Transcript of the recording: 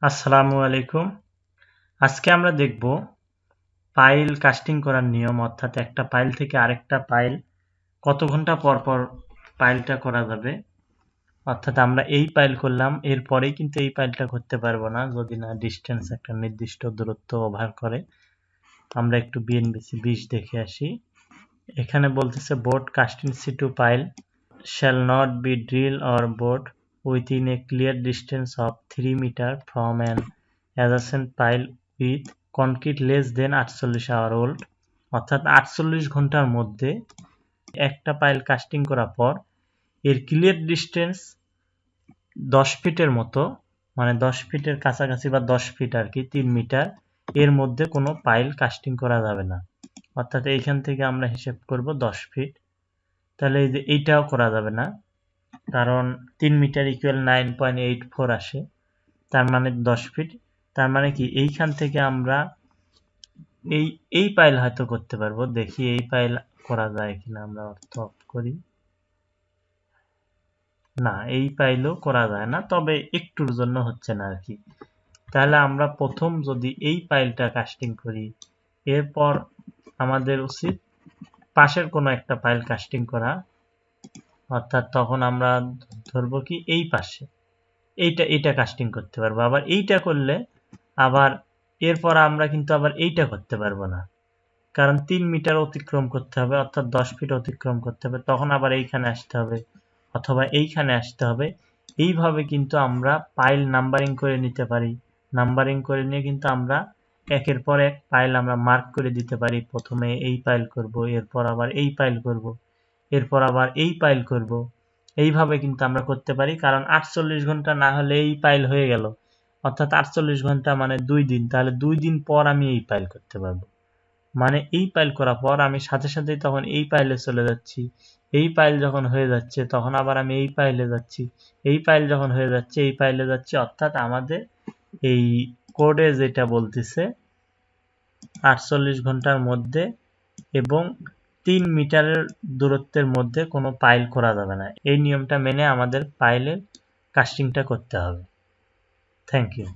আসসালামু আলাইকুম। আজকে আমরা দেখব পাইল কাস্টিং করার নিয়ম, অর্থাৎ একটা পাইল থেকে আরেকটা পাইল কত ঘন্টা পর পর পাইলটা করা যাবে। অর্থাৎ আমরা এই পাইল করলাম, এরপরেই কিন্তু এই পাইলটা করতে পারবো না যদি না ডিস্টেন্স একটা নির্দিষ্ট দূরত্ব ওভার করে। আমরা একটু বিএনবিসি 20 দেখে আসি। এখানে বলতেছে bored casting situ pile shall not be drilled or bored within a clear distance of 3 meter from an adjacent pile with concrete less than 48 hour old। অর্থাৎ 48 ঘন্টার মধ্যে একটা পাইল কাস্টিং করার পর এর ক্লিয়ার ডিস্টেন্স 10 ফিটের মতো, মানে 10 ফিটের কাছাকাছি বা 10 ফিট আর কি, 3 মিটার এর মধ্যে কোনো পাইল কাস্টিং করা যাবে না। অর্থাৎ এইখান থেকে আমরা হিসেব করব 10 ফিট। তাহলে এই যে এইটাও করা যাবে না, কারণ 3 মিটার ইকুয়াল 9.84 আসে, তার মানে 10 ফিট। তার মানে কি এইখান থেকে আমরা এই পাইল হয়তো করতে পারবো। দেখি এই পাইল করা যায় কিনা, আমরা অর্থ অফ করি। না, এই পাইলও করা যায় না, তবে একটুর জন্য হচ্ছে না আর কি। তাহলে আমরা প্রথম যদি এই পাইলটা কাস্টিং করি, এরপর আমাদের উচিত পাশের কোনো একটা পাইল কাস্টিং করা। অর্থাৎ তখন আমরা ধরবো কি এই পাশে এইটা কাস্টিং করতে পারবো। আবার এইটা করলে আবার এরপর আমরা কিন্তু আবার এইটা করতে পারবো না, কারণ 3 মিটার অতিক্রম করতে হবে, অর্থাৎ 10 ফিট অতিক্রম করতে হবে। তখন আবার এইখানে আসতে হবে অথবা এইখানে আসতে হবে। এইভাবে কিন্তু আমরা পাইল নাম্বারিং করে নিতে পারি। নাম্বারিং করে নিয়ে কিন্তু আমরা একের পর এক পাইল আমরা মার্ক করে দিতে পারি। প্রথমে এই পাইল করব, এরপর আবার এই পাইল করব, এরপর আবার এই পাইল করব। এইভাবে কিন্তু আমরা করতে পারি, কারণ 48 ঘন্টা না হলে এই পাইল হয়ে গেল, অর্থাৎ 48 ঘন্টা মানে 2 দিন। তাহলে 2 দিন পর আমি এই পাইল করতে পারবো। মানে এই পাইল করার পর আমি সাথে সাথেই তখন এই পাইলে চলে যাচ্ছি। এই পাইল যখন হয়ে যাচ্ছে তখন আবার আমি এই পাইলে যাচ্ছি। এই পাইল যখন হয়ে যাচ্ছে এই পাইলে যাচ্ছি। অর্থাৎ আমাদের এই কোডে যেটা বলতেছে 48 ঘন্টার মধ্যে এবং 3 মিটারের দূরত্বের মধ্যে কোনো পাইল করা যাবে না। এই নিয়মটা মেনে আমাদের পাইলের কাস্টিংটা করতে হবে। Thank you.